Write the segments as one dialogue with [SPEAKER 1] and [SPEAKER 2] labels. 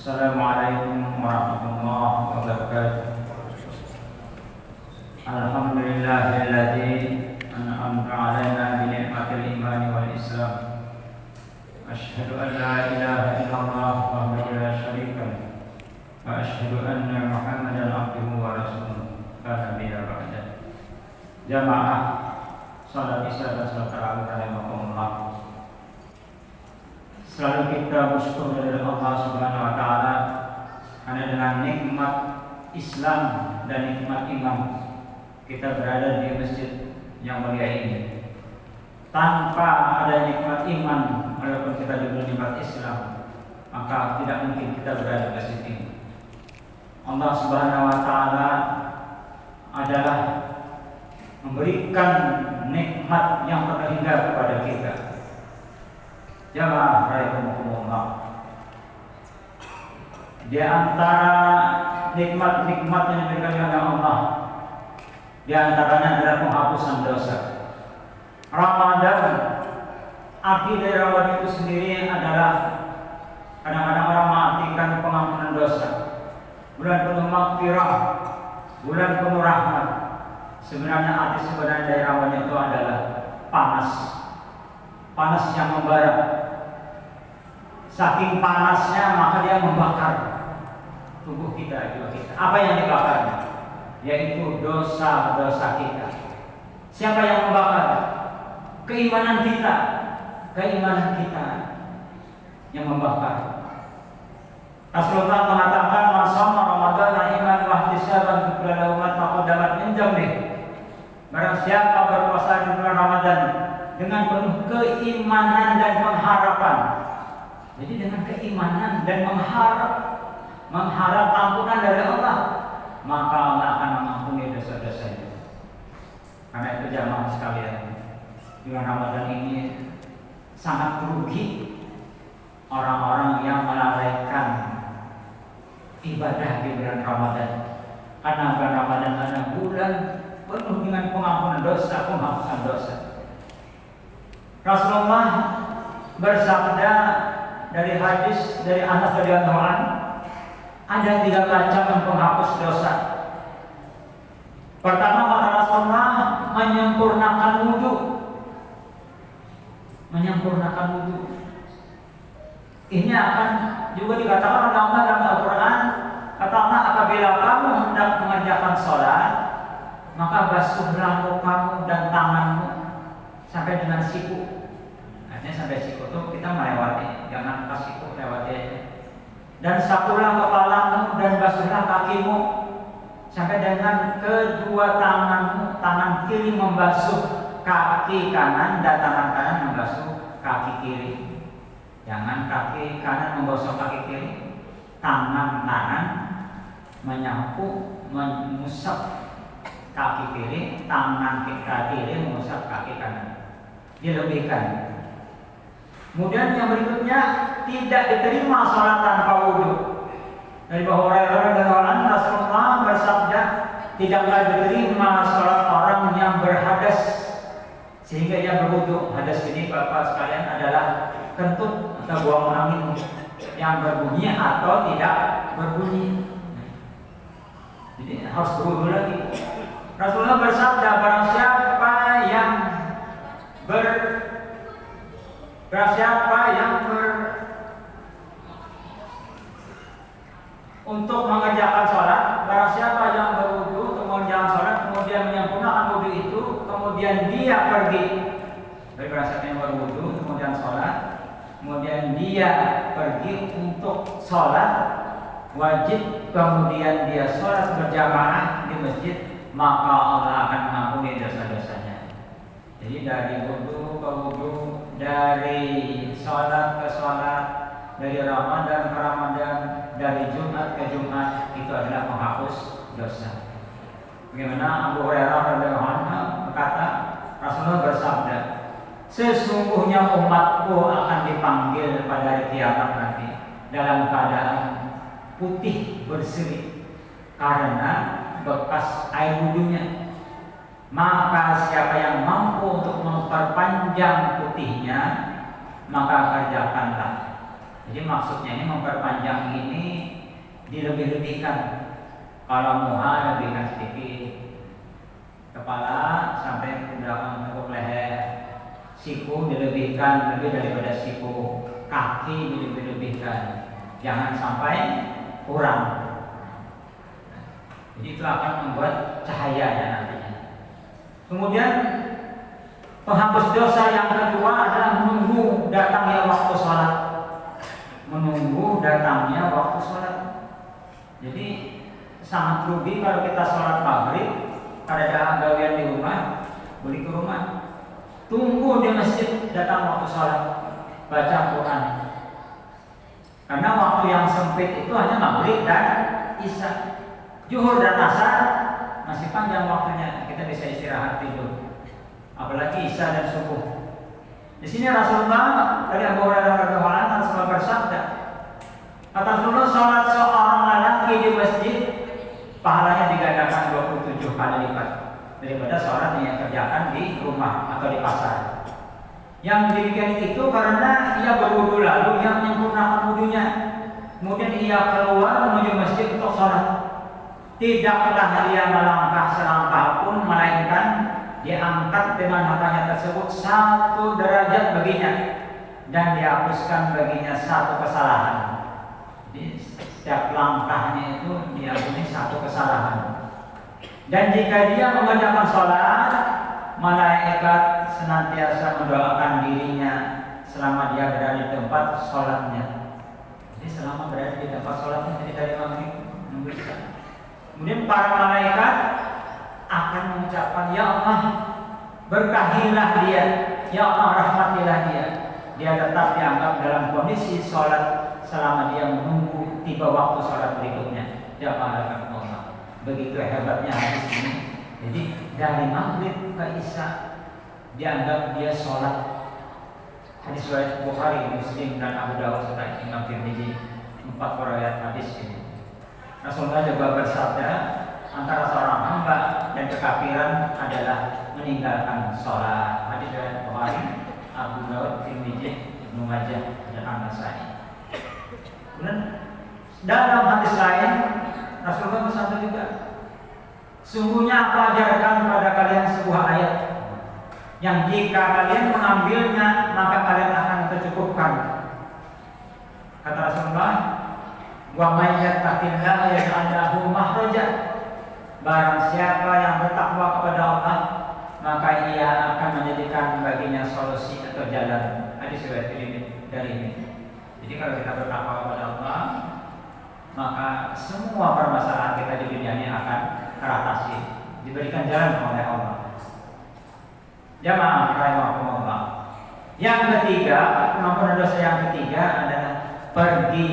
[SPEAKER 1] Assalamualaikum warahmatullahi wabarakatuh. Alhamdulillahilladzi an'amta 'alaina bi ni'matil iman wal islam. Asyhadu an la ilaha illallah wahdahu la syarika lahu wa asyhadu anna Muhammadan abduhu wa rasuluh. La nabiyya ba'da. Jamaah salat Isya dan salat tarawih rahimakumullah. Selalu kita bersyukur kepada Allah Subhanahu wa taala karena dengan nikmat Islam dan nikmat iman kita berada di masjid yang mulia ini. Tanpa ada nikmat iman walaupun kita diberi nikmat Islam, maka tidak mungkin kita berada di masjid ini. Allah Subhanahu wa taala adalah memberikan nikmat yang terhingga kepada kita. Jamaah rahimakumullah. Di antara nikmat-nikmat yang diberikan oleh Allah, di antaranya adalah penghapusan dosa. Ramadan, arti dari Ramadan itu sendiri adalah kadang-kadang orang mengartikan pengampunan dosa. Bulan penuh maghfirah, bulan penuh rahmat. Sebenarnya arti sebenarnya dari Ramadan itu adalah panas. Panas yang membara. Saking panasnya maka dia membakar tubuh kita, jiwa kita. Apa yang dibakarnya? Yaitu dosa-dosa kita. Siapa yang membakar? Keimanan kita. Keimanan kita yang membakar. Rasulullah mengatakan, "Man shoma Ramadan imanan wa ihtisaban ghufira lahu ma taqaddama min dzambihi." Barang siapa berpuasa di bulan Ramadan dengan penuh keimanan dan pengharapan. Jadi dengan keimanan dan mengharap ampunan dari Allah, maka Allah akan mengampuni dosa-dosanya. Karena itu jamaah sekalian, bulan Ramadan ini sangat rugi orang-orang yang melalaikan ibadah di bulan Ramadan. Karena bulan Ramadan adalah bulan penuh dengan pengampunan dosa, penghapusan dosa. Rasulullah bersabda dari hadis dari Anas radhiyallahu anhu, ada 3 macam penghapus dosa. Pertama, kata Rasulullah, menyempurnakan wudu. Menyempurnakan wudu. Ini akan juga dikatakan oleh Allah dalam Al-Quran. Kata Allah, apabila kamu hendak mengerjakan sholat, maka basuhlah mukamu dan tanganmu sampai dengan siku. Artinya sampai siku itu kita melewati, jangan pas siku lewati aja. Dan sapulah kepalamu dan basuhlah kakimu sampai dengan kedua tanganmu. Tangan kiri membasuh kaki kanan dan tangan kanan membasuh kaki kiri. Jangan kaki kanan membasuh kaki kiri, tangan kanan menyapu, mengusap kaki kiri, tangan kiri mengusap kaki kanan. Dilebihkan. Kemudian yang berikutnya, tidak diterima sholat tanpa wudu. Dari Abu Hurairah radhiyallahu anhu, Rasulullah bersabda, tidaklah diterima sholat orang yang berhadas sehingga ia berwudu. Hadas ini Bapak sekalian adalah kentut atau buang angin yang berbunyi atau tidak berbunyi. Jadi harus berwudu lagi. Rasulullah bersabda, barang siapa yang untuk mengerjakan sholat, barang siapa yang berwudu untuk mengerjakan sholat, kemudian menyempurnakan wudu itu, kemudian dia pergi. Dari barang siapa yang berwudu kemudian sholat, kemudian dia pergi untuk sholat wajib, kemudian dia sholat berjamaah di masjid, maka Allah akan mengampuni dosa-dosanya. Jadi dari wudu ke wudu, dari sholat ke sholat, dari Ramadan ke Ramadan, dari Jumat ke Jumat, itu adalah penghapus dosa. Bagaimana Abu Hurairah radhiyallahu anhu berkata, Rasulullah bersabda, sesungguhnya umatku akan dipanggil pada hari kiamat nanti dalam keadaan putih berseri karena bekas air wudunya. Maka siapa yang mampu untuk memperpanjang putihnya, maka kerjakanlah. Jadi Jadi maksudnya ini memperpanjang ini dilebih-lebihkan. Kalau muha lebihkan sedikit, kepala sampai ke belakang tengkuk leher, siku dilebihkan lebih daripada siku, kaki dilebih-lebihkan, jangan sampai kurang. Jadi itu akan membuat cahayanya nantinya. Kemudian penghapus dosa yang kedua adalah menunggu datangnya waktu sholat. Menunggu datangnya waktu sholat. Jadi sangat rugi kalau kita sholat maghrib pada gawean di rumah, beli ke rumah, tunggu di masjid datang waktu sholat, baca Quran. Karena waktu yang sempit itu hanya maghrib dan isya. Zuhur dan asar masih panjang waktunya, kita bisa istirahat tidur. Apalagi isya dan subuh. Di sini Rasulullah dari Abu Hurairah radhiyallahu anhu bersabda, kata Rasulullah, sholat seorang lelaki di masjid pahalanya digandakan 27 kali lipat daripada sholat yang kerjakan di rumah atau di pasar. Yang demikian itu karena ia berwudu lalu ia menyempurnakan wudunya, kemudian ia keluar menuju masjid untuk sholat. Tidaklah dia melangkah selangkah pun, melainkan diangkat dengan matanya tersebut 1 derajat baginya dan dihapuskan baginya 1 kesalahan. Jadi setiap langkahnya itu diampuni 1 kesalahan. Dan jika dia mengerjakan sholat, malaikat senantiasa mendoakan dirinya selama dia berada di tempat sholatnya. Jadi selama berada di tempat sholatnya, jadi dari maghrib menunggu isya. Kemudian para malaikat akan mengucapkan, ya Allah, berkahilah dia, ya Allah, rahmatilah dia. Dia tetap dianggap dalam kondisi sholat selama dia menunggu tiba waktu sholat berikutnya. Ya Allah, begitu hebatnya hadis ini. Jadi dari maghrib ke isya dianggap dia sholat. Hadis riwayat Bukhari, Muslim dan Abu Dawud serta Imam Tirmidzi, 4 riwayat hadis ini. Rasulullah juga bersabda, antara seorang hamba dan kekafiran adalah meninggalkan sholat. Hadis riwayat Bukhari, Abu Dawud, Tirmidzi, Ibnu Majah dan An-Nasa'i. Kemudian dalam hadis lain Rasulullah bersabda juga, sungguhnya aku ajarkan pada kalian sebuah ayat yang jika kalian mengambilnya maka kalian akan tercukupkan. Kata Rasulullah, wa may yattaqillaha yaj'al lahu makhraja. Barang siapa yang bertakwa kepada Allah, maka ia akan menjadikan baginya solusi atau jalan. Hadis riwayat dari ini. Jadi kalau kita bertakwa kepada Allah, maka semua permasalahan kita di dunia ini akan teratasi, diberikan jalan oleh Allah. Jamaah rahimakumullah. Yang ketiga, pengampunan dosa yang ketiga adalah pergi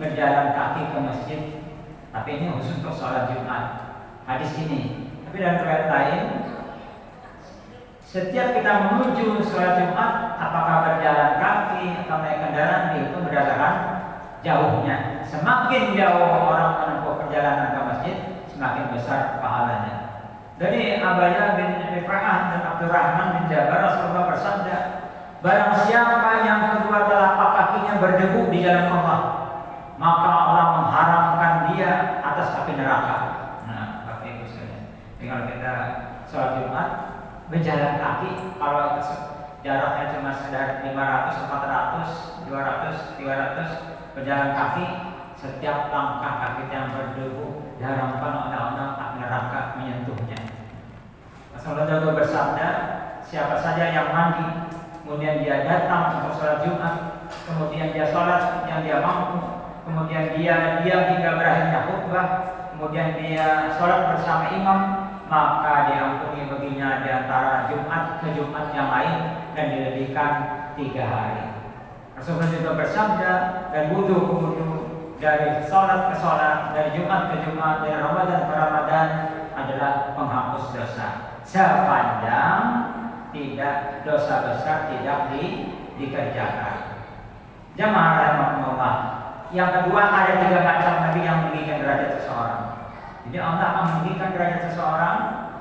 [SPEAKER 1] berjalan kaki ke masjid. Tapi ini khusus untuk sholat Jumat. Hadis ini. Tapi dalam riwayat lain, setiap kita menuju sholat Jumat, apakah berjalan kaki atau naik kendaraan, itu berdasarkan jauhnya. Semakin jauh orang menempuh perjalanan ke masjid, semakin besar pahalanya. Dari Abayah bin Rifa'ah dan Abdurrahman bin Jabar, Rasulullah bersabda, barang siapa yang kedua telapak kakinya berdebu di jalan Allah, maka Allah mengharamkan dia atas api neraka. Nah, Bapak Ibu sekalian, kalau kita sholat Jumat berjalan kaki, kalau jaraknya cuma sekitar 500, 400, 200, 300 berjalan kaki, setiap langkah kaki yang berdebu diharamkan oleh Allah api neraka menyentuhnya. Rasulullah juga bersabda, siapa saja yang mandi, kemudian dia datang untuk sholat Jumat, kemudian dia sholat yang dia mampu, kemudian dia hingga berakhirnya khutbah, kemudian dia sholat bersama imam, maka diampuni baginya di antara Jumat ke Jumat yang lain dan dilebihkan 3 hari. Rasulullah juga bersabda, dan wudu ke wudu, dari sholat ke sholat, dari Jumat ke Jumat, dari Ramadan ke Ramadan adalah penghapus dosa, sepanjang tidak dosa besar tidak dikerjakan. Jamaah rahimakumullah. Yang kedua, ada 3 macam nabi yang meninggikan derajat seseorang. Jadi Allah akan meninggikan derajat seseorang.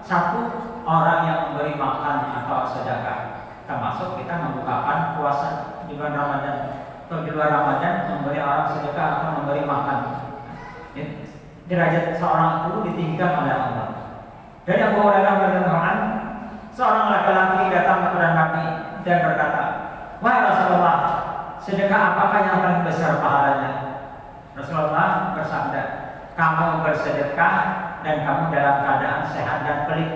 [SPEAKER 1] 1, orang yang memberi makan atau sedekah, termasuk kita membukakan puasa di bulan Ramadan. atau di luar Ramadan memberi orang sedekah atau memberi makan. Ya, derajat seorang itu ditinggikan oleh Allah. Dari Abu Hurairah radhiyallahu anhu, seorang laki-laki datang kepada Nabi dan berkata, "Wahai Rasulullah, sedekah apakah yang paling besar pahalanya?" Rasulullah bersabda, "Kamu bersedekah dan kamu dalam keadaan sehat dan pelit."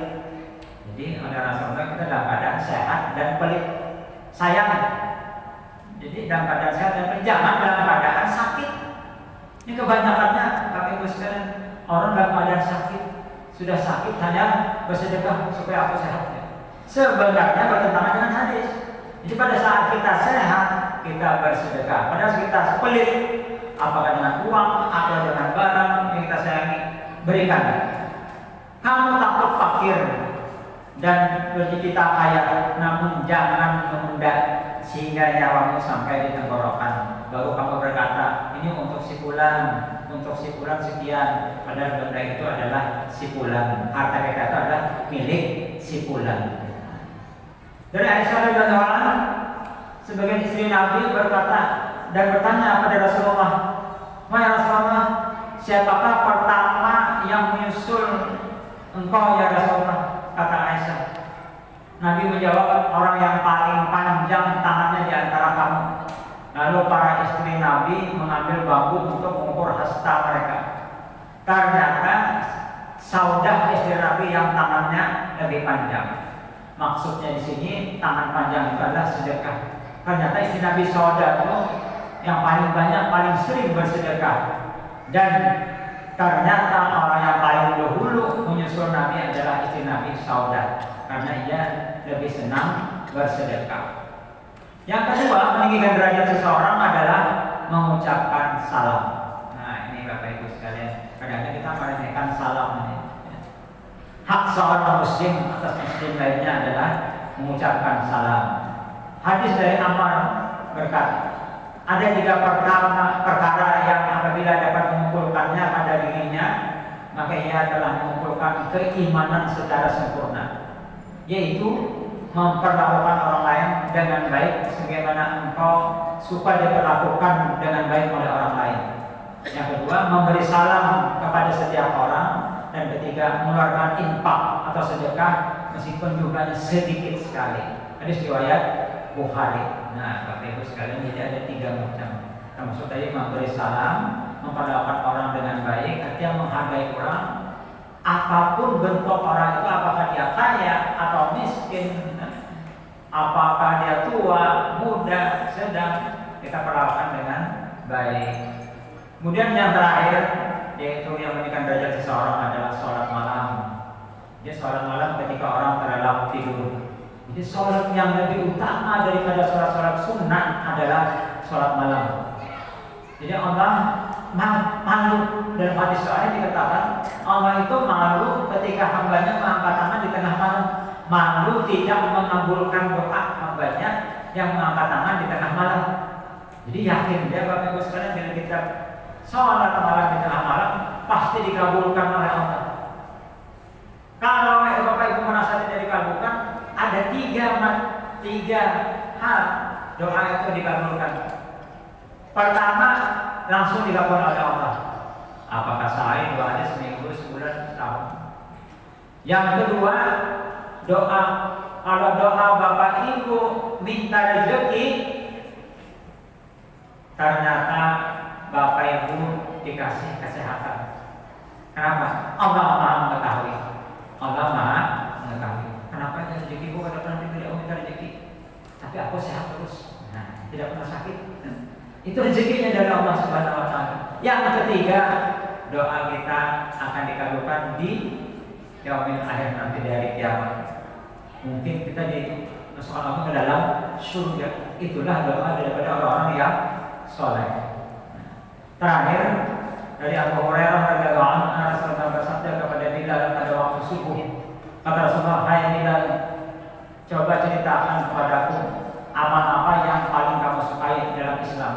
[SPEAKER 1] Jadi oleh Rasulullah kita dalam keadaan sehat dan pelit. Sayang. Jadi dalam keadaan sehat dan pelit, jangan dalam keadaan sakit. Ini kebanyakannya Bapak Ibu sekalian, orang dalam keadaan sakit, sudah sakit hanya bersedekah supaya aku sehat. Sebenarnya bertentangan dengan hadis. Jadi pada saat kita sehat, kita bersedekah. Pada saat kita pelit, apakah dengan uang atau dengan barang yang kita sayangi, berikan. Kamu takut fakir dan rezeki tak kaya, namun jangan menunda sehingga nyawamu sampai di tenggorokan. Baru kamu berkata, ini untuk si fulan sekian. Padahal benda itu adalah si fulan. Harta kita itu adalah milik si fulan. Dari Aisyah radhiyallahu anha, sebagian istri Nabi berkata dan bertanya pada Rasulullah, "Wahai Rasulullah, siapakah pertama yang menyusul engkau ya Rasulullah?" Kata Aisyah. Nabi menjawab, "Orang yang paling panjang tangannya di antara kamu." Lalu para istri Nabi mengambil bambu untuk mengukur hasta mereka. Ternyata Saudah istri Nabi yang tangannya lebih panjang. Maksudnya di sini tangan panjang itu adalah sedekah. Ternyata istri Nabi Saudah itu yang paling banyak, paling sering bersedekah. Dan ternyata orang yang paling dahulu menyusul Nabi adalah istri Nabi Saudah, karena ia lebih senang bersedekah. Yang kedua, meninggikan derajat seseorang adalah mengucapkan salam. Nah, ini Bapak Ibu sekalian, kadang-kadang kita meremehkan salam ini. Hak seorang muslim atas muslim lainnya adalah mengucapkan salam. Hadis dari Ammar berkata, ada 3 perkara yang apabila dapat mengumpulkannya pada dirinya, maka ia telah mengumpulkan keimanan secara sempurna, yaitu memperlakukan orang lain dengan baik sebagaimana engkau suka diperlakukan dengan baik oleh orang lain. Yang kedua, memberi salam kepada setiap orang. Dan ketiga, mengeluarkan infak atau sedekah meskipun jumlahnya sedikit sekali. Hadis riwayat Bukhari. Nah, Bapak Ibu sekalian, jadi ada 3 macam. Termasuk tadi memberi salam, memperlakukan orang dengan baik, artinya menghargai orang. Apapun bentuk orang itu, apakah dia kaya atau miskin, apakah dia tua, muda, sedang, kita perlakukan dengan baik. Kemudian yang terakhir, yaitu yang meninggikan derajat seseorang adalah sholat malam. Jadi sholat malam ketika orang terlelap tidur. Jadi sholat yang lebih utama daripada sholat-sholat sunnah adalah sholat malam. Jadi Allah malu, dalam hadis soalnya dikatakan Allah itu malu ketika hambanya mengangkat tangan di tengah malam. Malu tidak mengabulkan doa hambanya yang mengangkat tangan di tengah malam. Jadi yakin dia Bapak Ibu sekalian, bila kita sholat malam di tengah malam pasti dikabulkan oleh Allah. Kalau Bapak Ibu merasa tidak dikabulkan, ada 3 hal doa itu dikabulkan. Pertama, langsung dikabulkan oleh Allah. Apakah sehari, 2 hari, seminggu, sebulan, setahun. Yang kedua, doa. Kalau doa Bapak Ibu minta rezeki, ternyata Bapak Ibu dikasih kesehatan. Kenapa? Allah Maha mengetahui. Allah Maha mengetahui. Kenapa rezeki gua tidak pernah diberi Allah minta rezeki, tapi aku sehat terus. Nah, tidak pernah sakit. Itu rezekinya dari Allah Subhanahu Wa Taala. Yang ketiga, doa kita akan dikabulkan di yaumil akhir nanti dari kiamat. Mungkin kita dimasukkan ke dalam surga. Itulah doa daripada orang-orang yang soleh. Terakhir, dari Abu Hurairah radhiyallahu anhu, Rasulullah bersabda kepada Bilal pada waktu subuh. Kata Rasulullah, "Hai Bilal, coba ceritakan kepadaku amal apa yang paling kamu sukai dalam Islam.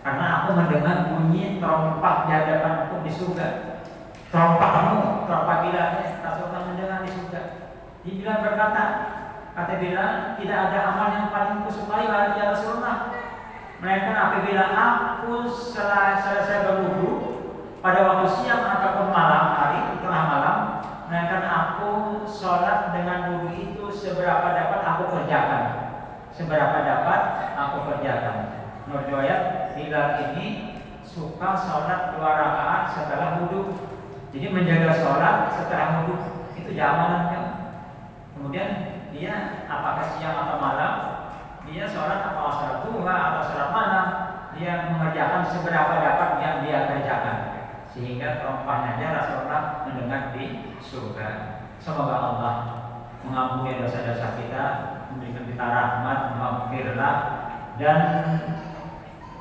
[SPEAKER 1] Karena aku mendengar bunyi trompak di hadapanku di surga." Trompakmu, trompak Bilal, Rasulullah mendengar di surga. Bilal berkata, kata Bilal, "Tidak ada amal yang paling kusukai ya Rasulullah." Melainkan apabila aku selesai berwudu pada waktu siang ataupun malam hari, tengah malam, melainkan aku sholat dengan wudu itu seberapa dapat aku kerjakan. Seberapa dapat aku kerjakan. Menurut riwayat Bilal ini suka sholat 2 rakaat setelah wudu. Jadi menjaga sholat setelah wudu itu jamanannya. Kemudian dia apakah siang atau malam, dia sholat atau sholat duha atau sholat malam, dia mengerjakan seberapa dapat yang dia kerjakan, sehingga terompahnya Rasulullah mendengar di surga. Semoga Allah mengampuni dosa-dosa kita, memberikan kita rahmat, maghfirah, dan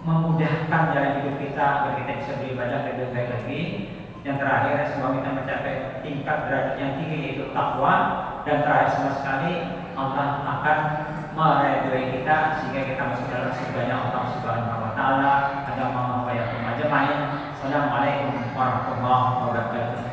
[SPEAKER 1] memudahkan jalan hidup kita agar kita bisa beribadah lebih baik lagi. Yang terakhir, semoga kita mencapai tingkat derajat yang tinggi yaitu takwa. Dan terakhir sama sekali, Allah akan meridhoi kita sehingga kita masuk dalam surganya Allah Subhanahu wa taala. Ada mau apa ya, Assalamualaikum warahmatullahi wabarakatuh.